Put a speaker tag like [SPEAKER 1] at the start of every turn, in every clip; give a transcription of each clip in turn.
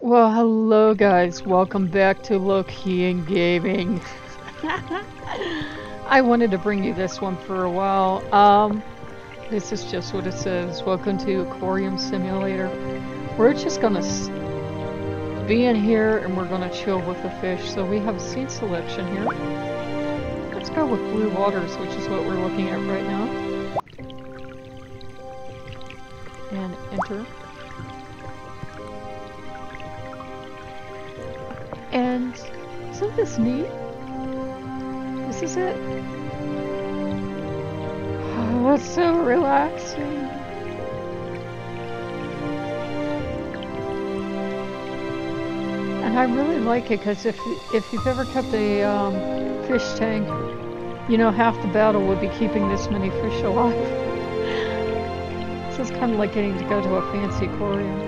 [SPEAKER 1] Well, hello guys, welcome back to Lokean Gaming. I wanted to bring you this one for a while. This is just what it says. Welcome to Aquarium Simulator. We're just gonna be in here and we're gonna chill with the fish. So we have a scene selection here. Let's go with blue waters, which is what we're looking at right now. And enter. And isn't this neat? This is it. Oh, it's so relaxing. And I really like it because if you've ever kept a fish tank, you know half the battle would be keeping this many fish alive. So it's kind of like getting to go to a fancy aquarium.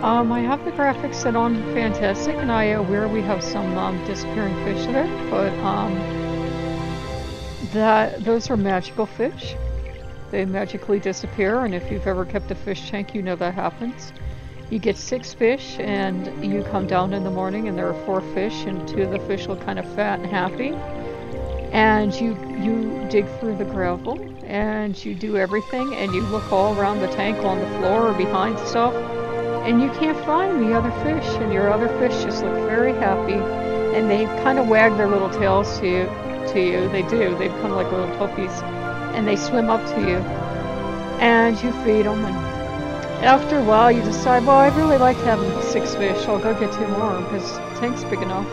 [SPEAKER 1] I have the graphics set on fantastic, and I aware we have some disappearing fish there, but those are magical fish. They magically disappear, and if you've ever kept a fish tank, you know that happens. You get 6 fish, and you come down in the morning, and there are 4 fish, and 2 of the fish look kind of fat and happy. And you dig through the gravel, and you do everything, and you look all around the tank, on the floor, or behind stuff. And you can't find the other fish, and your other fish just look very happy, and they kind of wag their little tails to you. They do. They kind of like little puppies, and they swim up to you, and you feed them. And after a while, you decide, well, I really like having 6 fish. I'll go get 2 more because the tank's big enough.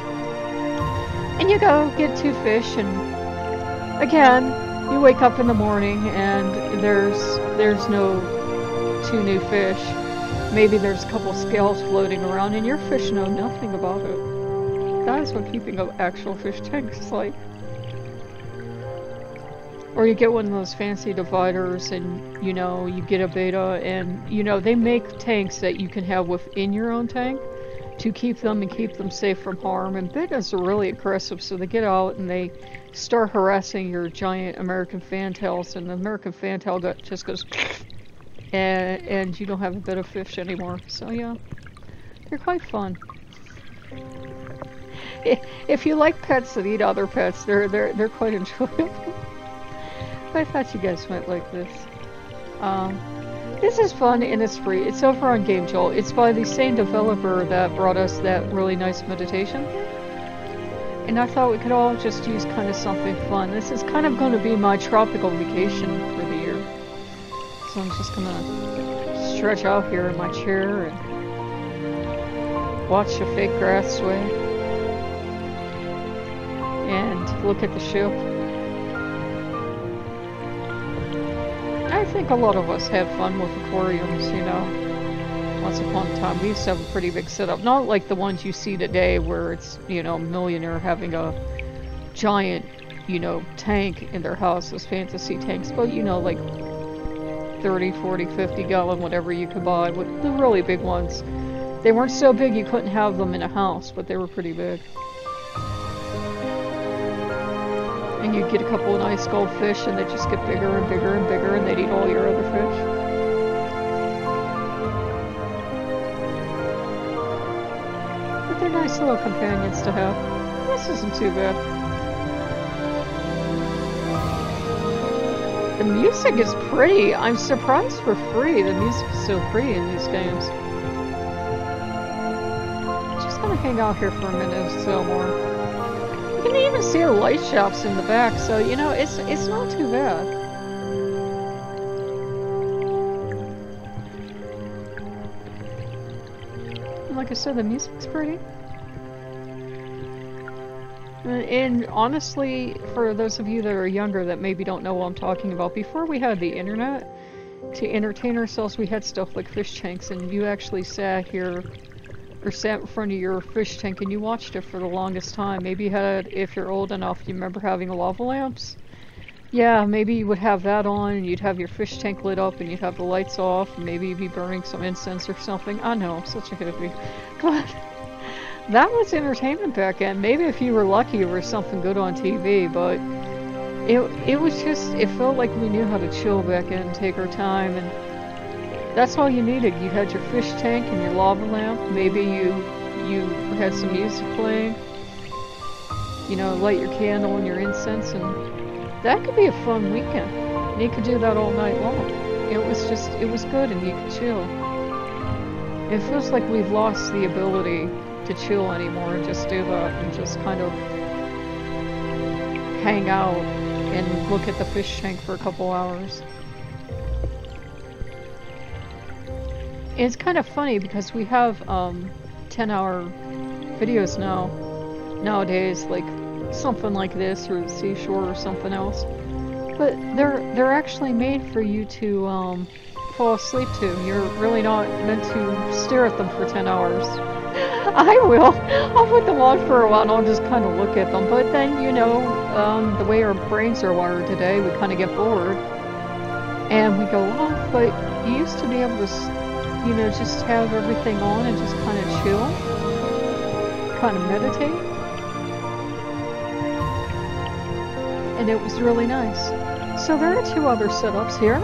[SPEAKER 1] And you go get 2 fish, and again, you wake up in the morning, and there's no 2 new fish. Maybe there's a couple scales floating around, and your fish know nothing about it. That is what keeping an actual fish tank is like. Or you get one of those fancy dividers, and you know, you get a beta, and you know, they make tanks that you can have within your own tank to keep them and keep them safe from harm. And betas are really aggressive, so they get out and they start harassing your giant American fantails, and the American fantail just goes and you don't have a bit of fish anymore. So yeah, they're quite fun. If you like pets that eat other pets, they're quite enjoyable. I thought you guys might like this. This is fun and it's free. It's over on Game Jolt. It's by the same developer that brought us that really nice meditation. And I thought we could all just use kind of something fun. This is kind of going to be my tropical vacation for the year. So I'm just gonna stretch out here in my chair and watch the fake grass sway and look at the ship. I think a lot of us had fun with aquariums, you know. Once upon a time, we used to have a pretty big setup. Not like the ones you see today where it's, you know, a millionaire having a giant, you know, tank in their house, those fantasy tanks, but you know, like 30, 40, 50 gallon, whatever you could buy, with the really big ones. They weren't so big you couldn't have them in a house, but they were pretty big. And you'd get a couple of nice goldfish, and they'd just get bigger and bigger and bigger, and they'd eat all your other fish. But they're nice little companions to have. This isn't too bad. The music is pretty. I'm surprised for free. The music is so pretty in these games. Just gonna hang out here for a minute and sell more. You can even see the light shops in the back, so you know it's not too bad. And like I said, the music's pretty. And honestly, for those of you that are younger that maybe don't know what I'm talking about, before we had the internet, to entertain ourselves, we had stuff like fish tanks, and you actually sat here, or sat in front of your fish tank, and you watched it for the longest time. Maybe you had, if you're old enough, you remember having lava lamps? Yeah, maybe you would have that on, and you'd have your fish tank lit up, and you'd have the lights off, and maybe you'd be burning some incense or something. I know, I'm such a hippie. But that was entertainment back then. Maybe if you were lucky there was something good on TV, but it was just, it felt like we knew how to chill back then, take our time, and that's all you needed. You had your fish tank and your lava lamp. Maybe you had some music playing. You know, light your candle and your incense, and that could be a fun weekend. And you could do that all night long. It was good, and you could chill. It feels like we've lost the ability to chill anymore and just do that and just kind of hang out and look at the fish tank for a couple hours. And it's kind of funny because we have 10-hour videos nowadays, like something like this or the seashore or something else. But they're actually made for you to fall asleep to. You're really not meant to stare at them for 10 hours. I will. I'll put them on for a while and I'll just kind of look at them. But then, you know, the way our brains are wired today, we kind of get bored and we go off. But you used to be able to, you know, just have everything on and just kind of chill, kind of meditate. And it was really nice. So there are two other setups here.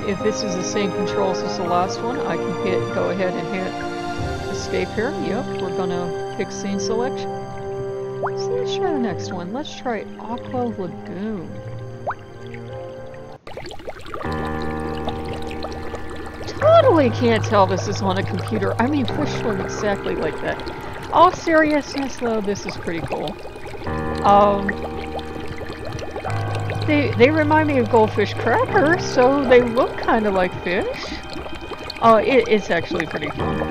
[SPEAKER 1] If this is the same controls as the last one, I can go ahead and hit escape here. Yep, we're gonna pick scene selection. So let's try the next one. Let's try Aqua Lagoon. Totally can't tell this is on a computer. I mean, fish look exactly like that. All seriousness though, this is pretty cool. They remind me of goldfish crackers, so they look kind of like fish. It's actually pretty fun.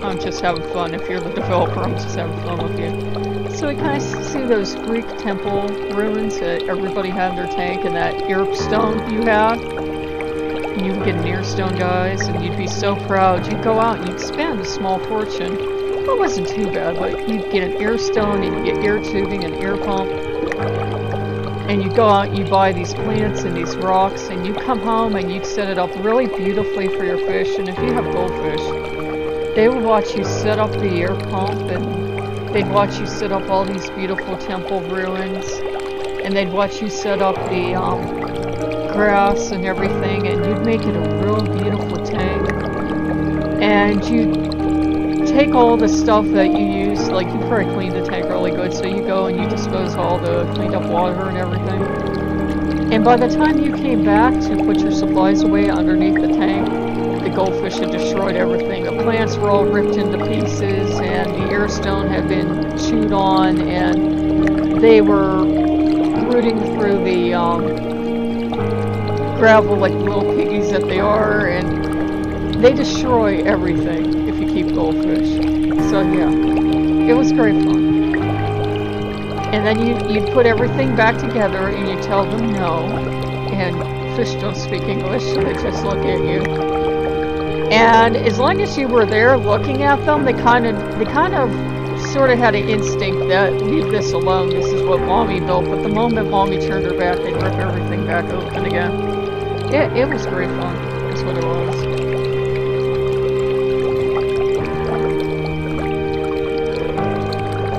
[SPEAKER 1] I'm just having fun. If you're the developer, I'm just having fun with you. So we kind of see those Greek temple ruins that everybody had in their tank, and that ear stone you had. You would get an ear stone, guys, and you'd be so proud. You'd go out and you'd spend a small fortune. Well, it wasn't too bad, but you'd get an ear stone, and you'd get ear tubing and ear pump. And you go out and you buy these plants and these rocks, and you come home and you'd set it up really beautifully for your fish. And if you have goldfish, they would watch you set up the air pump, and they'd watch you set up all these beautiful temple ruins, and they'd watch you set up the grass and everything, and you'd make it a real beautiful tank. And you'd take all the stuff that you use, like you probably clean the tank really good, so you go and you dispose all the cleaned up water and everything. And by the time you came back to put your supplies away underneath the tank, the goldfish had destroyed everything. The plants were all ripped into pieces, and the air stone had been chewed on, and they were rooting through the gravel like little piggies that they are, and they destroy everything if you keep goldfish. So yeah, it was great fun. And then you'd put everything back together and you tell them no, and fish don't speak English, so they just look at you. And as long as you were there looking at them, they kind of sort of had an instinct that leave this alone, this is what Mommy built. But the moment Mommy turned her back, they'd rip everything back open again. It was great fun, that's what it was.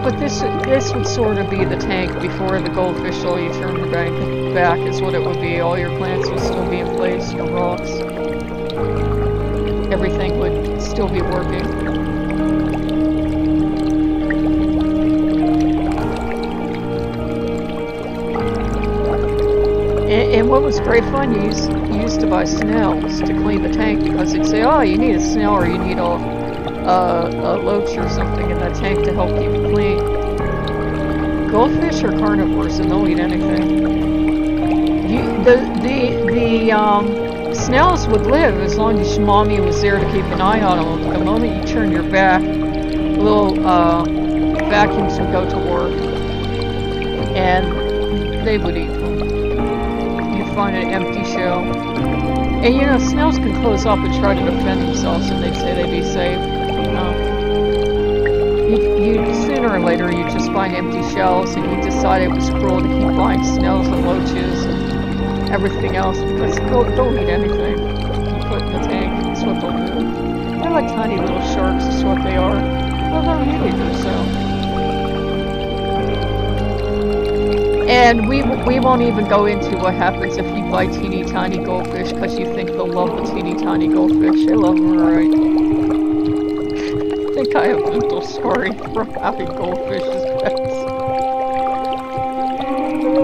[SPEAKER 1] But this would sort of be the tank before the goldfish saw you turn the bank back, is what it would be. All your plants would still be in place, your rocks. Everything would still be working. And what was great fun, you used to buy snails to clean the tank, because they'd say, oh, you need a snail or you need a loach or something in that tank to help keep it clean. Goldfish are carnivores and they'll eat anything. The snails would live as long as Mommy was there to keep an eye on them. The moment you turn your back, little vacuums would go to work and they would eat them. You'd find an empty shell. And you know, snails can close up and try to defend themselves, and they'd say they'd be safe. Sooner or later you just find empty shells, and you decide it was cruel to keep buying snails and loaches and everything else, because they'll eat anything you put in the tank. That's what they'll do. They're like tiny little sharks, is what they are. Well, they'll eat it themselves. And we won't even go into what happens if you buy teeny tiny goldfish because you think they'll love the teeny tiny goldfish. They love them, alright. I think I have mental scarring from having goldfish as pets.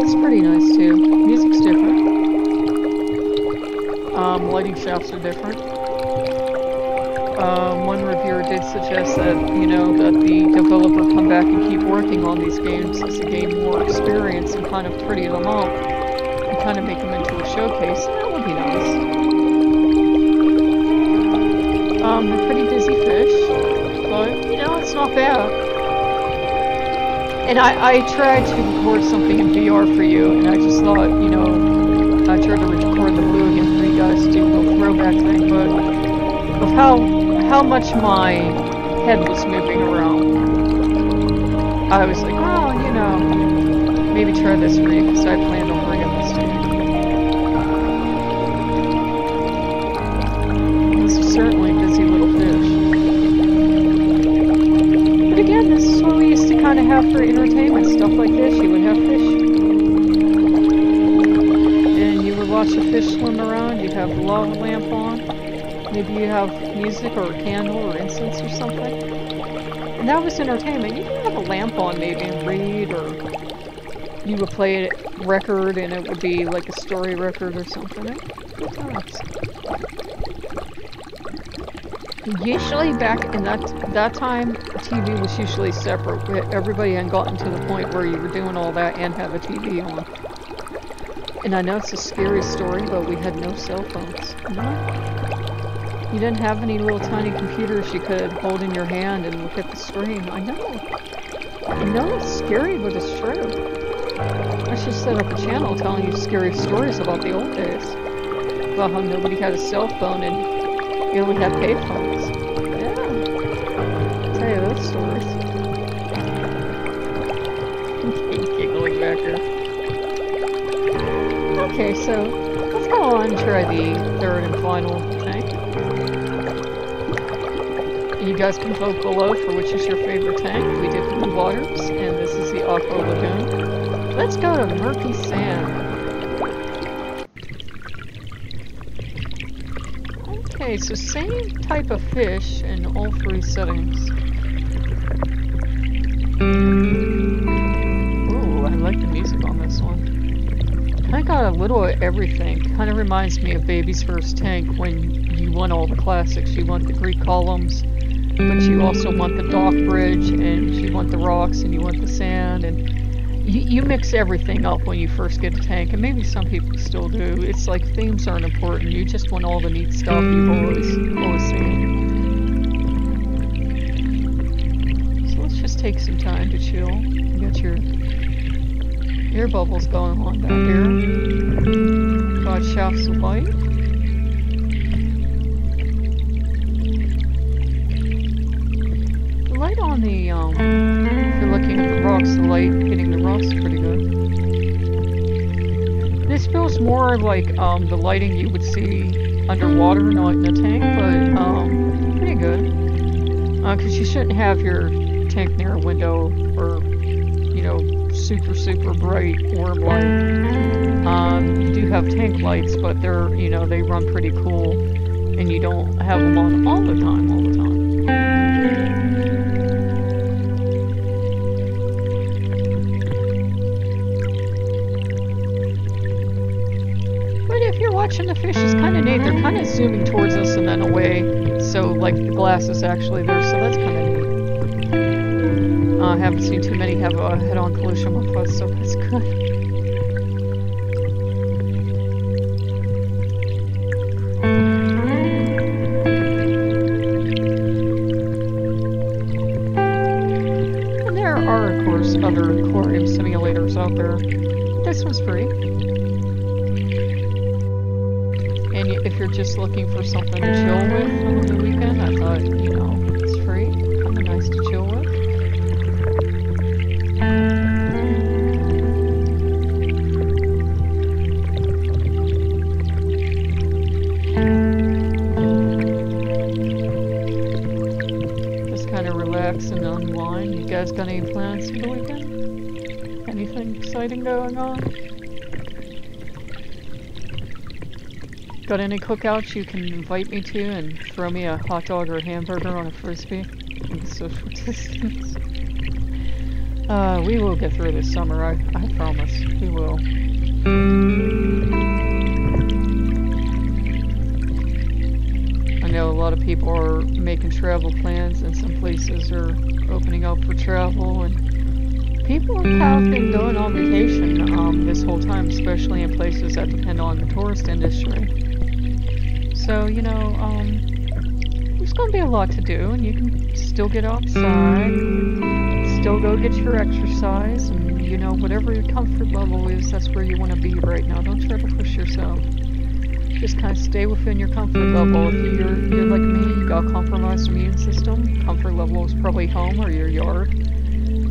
[SPEAKER 1] It's pretty nice too. Music's different. Lighting shafts are different. One reviewer did suggest that, you know, that the developer come back and keep working on these games as they gain more experience and kind of pretty them up and kind of make them into a showcase. That would be nice. They're pretty busy fish, but, you know, it's not bad. And I tried to record something in VR for you, and I just thought, you know, I tried to record the Lokean for you guys to do a little throwback thing, but of how much my head was moving around, I was like, oh, you know, maybe try this for you, because I planned on bringing this to you. This is certainly a busy little fish. But again, this is what we used to kind of have for entertainment, stuff like this. You would have fish, and you would watch a fish swim around, you'd have the lava lamp on. Maybe you have music or a candle or incense or something. And that was entertainment. You could have a lamp on maybe and read, or you would play a record and it would be like a story record or something. Good times. Usually back in that time, TV was usually separate. Everybody hadn't gotten to the point where you were doing all that and have a TV on. And I know it's a scary story, but we had no cell phones. You know? You didn't have any little tiny computers you could hold in your hand and look at the screen. I know. I know it's scary, but it's true. I should set up a channel telling you scary stories about the old days. About how nobody had a cell phone and you only had payphones. Yeah. I'll tell you those stories. Giggling back here. Okay, so let's go on and try the third and final tank. You guys can vote below for which is your favorite tank. We did Blue Waters, and this is the Aqua Lagoon. Let's go to Murky Sand. Okay, so same type of fish in all three settings. Ooh, I like the music on this one. I got a little of everything. Kind of reminds me of Baby's First Tank when you want all the classics. You want the Greek columns, but you also want the dock bridge, and you want the rocks, and you want the sand, and you mix everything up when you first get a tank, and maybe some people still do. It's like themes aren't important. You just want all the neat stuff you've always seen. So let's just take some time to chill. You got your air bubbles going on back here. Got shafts of light. The light on the, if you're looking at the rocks, the light hitting the rocks is pretty good. This feels more like the lighting you would see underwater, not in a tank, but pretty good. Because you shouldn't have your tank near a window or, you know, super bright orb light. You do have tank lights, but they're, you know, they run pretty cool, and you don't have them on all the time. But if you're watching the fish, it's kind of neat. They're kind of zooming towards us and then away, so like the glass is actually there, so that's kind of neat. I haven't seen too many have a head-on collision with us, so that's good. And there are, of course, other aquarium simulators out there. This one's free. And if you're just looking for something to chill with on the weekend, I thought, you know, it's free. Kind of nice to chill with. And unwind. You guys got any plans for the weekend? Anything exciting going on? Got any cookouts you can invite me to and throw me a hot dog or a hamburger on a frisbee? In the social distance. We will get through this summer, I promise. We will. I know a lot of people are making travel plans and some places are opening up for travel, and people have been going on vacation this whole time, especially in places that depend on the tourist industry. So, you know, there's going to be a lot to do, and you can still get outside, still go get your exercise, and, you know, whatever your comfort level is, that's where you want to be right now. Don't try to push yourself. Just kind of stay within your comfort level. If you're like me, you got a compromised immune system, comfort level is probably home or your yard.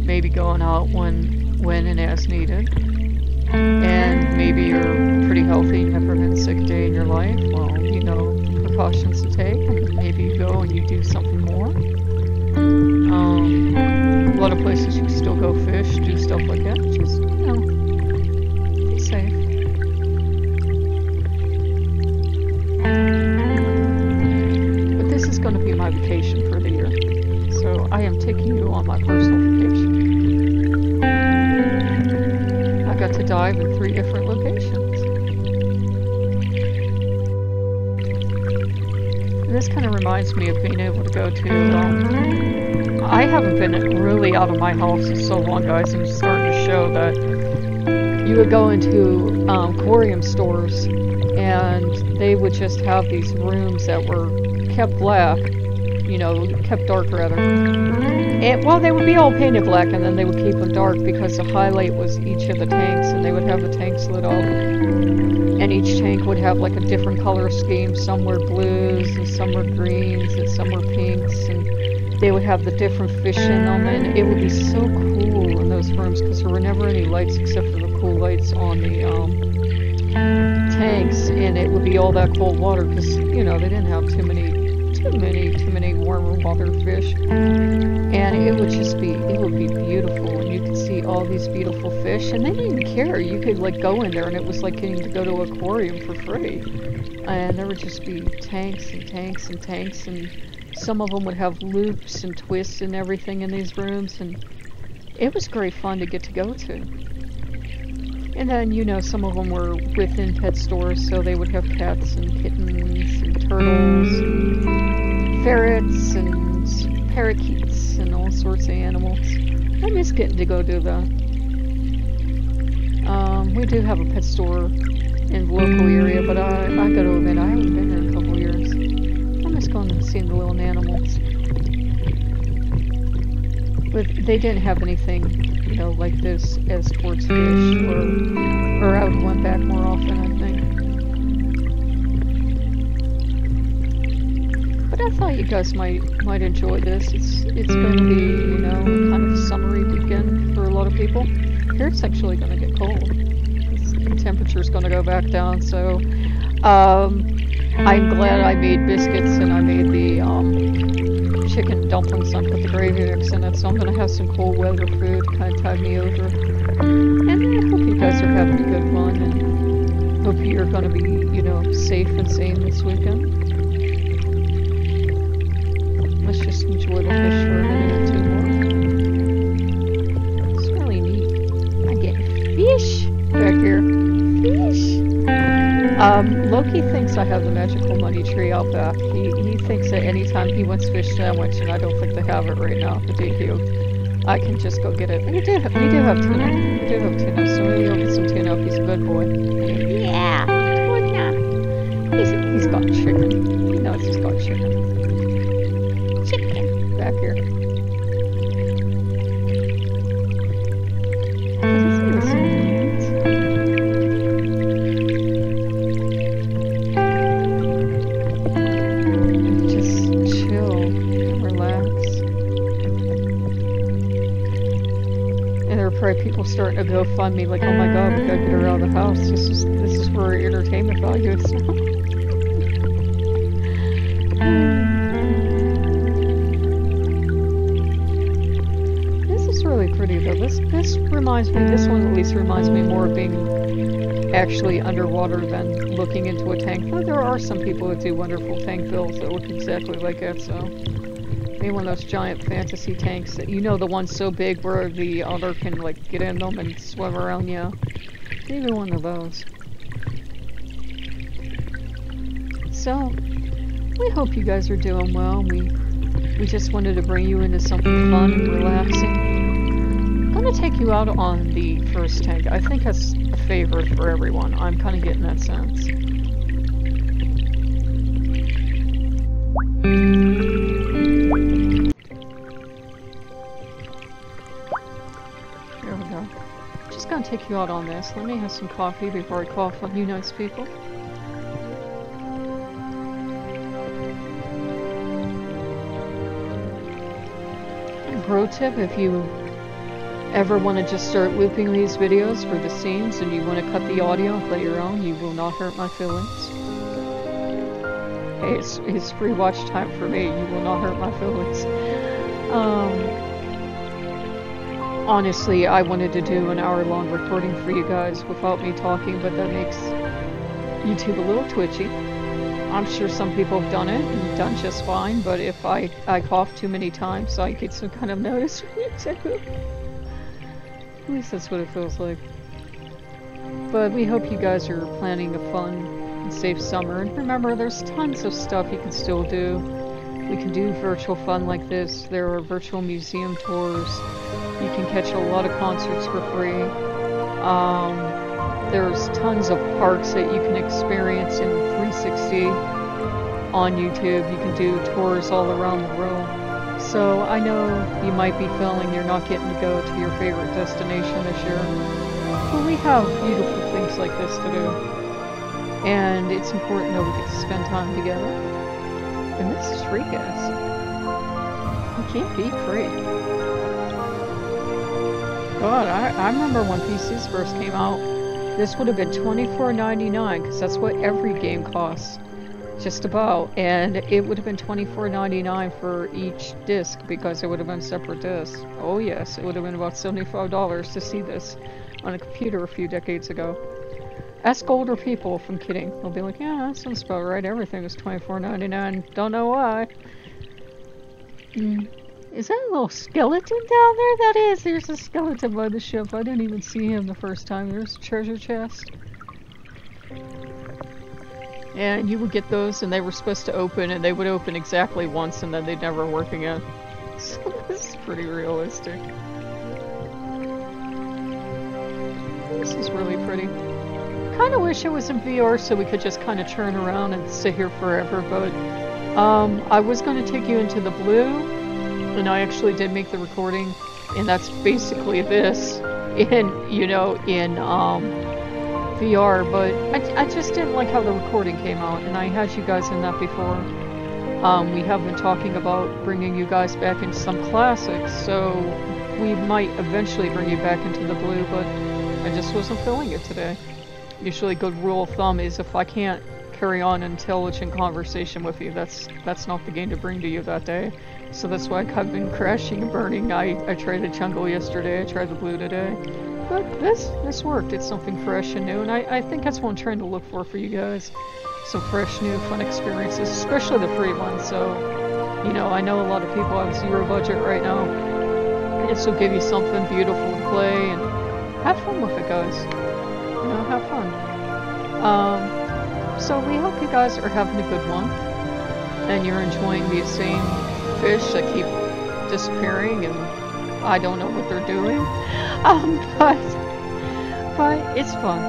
[SPEAKER 1] Maybe going out when and as needed. And maybe you're pretty healthy, never been sick a day in your life. Well, you know, precautions to take, and maybe you go and you do something more. A lot of places you still go fish, do stuff like that. Just, you know, be safe. But this is going to be my vacation for the year. So I am taking you on my personal vacation. I got to dive in 3 different locations. This kind of reminds me of being able to go to, I haven't been really out of my house in so long, guys. I'm starting to show that you would go into Aquarium stores and they would just have these rooms that were kept black, you know, kept dark rather. And, well, they would be all painted black, and then they would keep them dark because the highlight was each of the tanks, and they would have the tanks lit up. And each tank would have like a different color scheme. Some were blues, and some were greens, and some were pinks, and they would have the different fish in them, and it would be so cool in those rooms because there were never any lights except for the cool lights on the tanks, and it would be all that cold water because, you know, they didn't have too many warmer water fish, and it would be beautiful, and you could see all these beautiful fish, and they didn't even care. You could like go in there, and it was like getting to go to an aquarium for free, and there would just be tanks and tanks and tanks, and some of them would have loops and twists and everything in these rooms, and it was great fun to get to go to. And then, you know, some of them were within pet stores, so they would have cats and kittens and turtles and ferrets and parakeets and all sorts of animals. I miss getting to go do that. We do have a pet store in the local area, but I gotta admit, I haven't been there in a couple years. I miss going and seeing the little animals. But they didn't have anything, you know, like this as towards fish, or I would went back more often, I think. But I thought you guys might enjoy this. It's going to be, you know, kind of a summery weekend for a lot of people. Here it's actually going to get cold. The temperature's going to go back down, so I'm glad I made biscuits and I made the chicken dumplings. I put the gravy mix in it, so I'm going to have some cold weather food to kind of tide me over. And I hope you guys are having a good one, and hope you're going to be, you know, safe and sane this weekend. Let's just enjoy the fish for a minute or two more. It's really neat. I get fish back here. Fish! Loki thinks I have the magical money tree out back. He thinks that anytime he wants fish sandwich, and I don't think they have it right now, but they do, I can just go get it. We do have tuna. We do have tuna, so maybe he'll get some tuna if he's a good boy. Yeah, tuna. He's got chicken. He knows he's got chicken. Chicken. Back here. Isn't this neat? Probably people starting to go fund me like, oh my god, we gotta get her out of the house. This is for her entertainment value. This is really pretty though. This reminds me, this one at least reminds me more of being actually underwater than looking into a tank. Though there are some people that do wonderful tank builds that look exactly like it, so... maybe one of those giant fantasy tanks that, you know, the ones so big where the otter can, like, get in them and swim around you. Maybe one of those. So, we hope you guys are doing well. We just wanted to bring you into something fun and relaxing. I'm gonna take you out on the first tank. I think that's a favorite for everyone. I'm kind of getting that sense. There we go. Just gonna take you out on this. Let me have some coffee before I cough on you nice people. Pro tip, if you ever want to just start looping these videos for the scenes and you want to cut the audio and play your own, you will not hurt my feelings. Hey, it's free watch time for me. You will not hurt my feelings. Honestly, I wanted to do an hour-long recording for you guys without me talking, but that makes YouTube a little twitchy. I'm sure some people have done it and done just fine, but if I cough too many times, I get some kind of notice from YouTube. At least that's what it feels like. But we hope you guys are planning a fun and safe summer. And remember, there's tons of stuff you can still do. We can do virtual fun like this. There are virtual museum tours. You can catch a lot of concerts for free. There's tons of parks that you can experience in 360 on YouTube. You can do tours all around the world. So I know you might be feeling you're not getting to go to your favorite destination this year. But we have beautiful things like this to do. And it's important that we get to spend time together. And this is free, guys. You can't beat free. God, I remember when PCs first came out. This would have been $24.99 because that's what every game costs, just about. And it would have been $24.99 for each disc because it would have been separate discs. Oh yes, it would have been about $75 to see this on a computer a few decades ago. Ask older people if I'm kidding. They'll be like, yeah, that sounds about right. Everything was $24.99. Don't know why. Is that a little skeleton down there? That is. There's a skeleton by the ship. I didn't even see him the first time. There's a treasure chest. And you would get those and they were supposed to open and they would open exactly once and then they'd never work again. So this is pretty realistic. This is really pretty. Kind of wish it was in VR so we could just kind of turn around and sit here forever, but I was going to take you into the blue. And I actually did make the recording, and that's basically this in VR, but I just didn't like how the recording came out, and I had you guys in that before. We have been talking about bringing you guys back into some classics, so we might eventually bring you back into the blue, but I just wasn't feeling it today. Usually a good rule of thumb is if I can't carry on an intelligent conversation with you, that's not the game to bring to you that day. So that's why I've been crashing and burning. I tried the jungle yesterday, I tried the blue today. But this worked. It's something fresh and new, and I think that's what I'm trying to look for you guys. Some fresh, new, fun experiences, especially the free ones. So, you know, I know a lot of people have zero budget right now. This will give you something beautiful to play, and have fun with it, guys. You know, have fun. So we hope you guys are having a good one, and you're enjoying these same fish that keep disappearing, and I don't know what they're doing. But it's fun.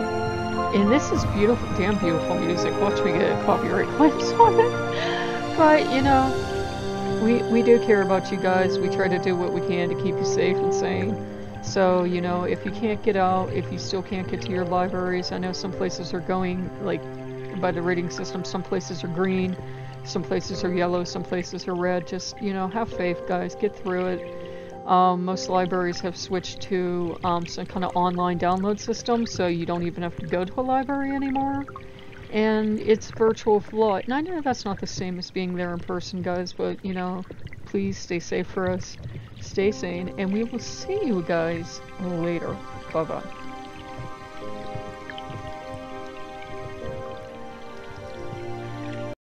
[SPEAKER 1] And this is beautiful, damn beautiful music. Watch me get copyright claims on it. But, you know, we do care about you guys. We try to do what we can to keep you safe and sane. So, you know, if you can't get out, if you still can't get to your libraries, I know some places are going, like, by the rating system, some places are green, some places are yellow, some places are red. Just, you know, have faith, guys. Get through it. Most libraries have switched to some kind of online download system, so you don't even have to go to a library anymore. And it's virtual flow. And I know that's not the same as being there in person, guys, but, you know, please stay safe for us. stay sane, and we will see you guys later. Bye-bye.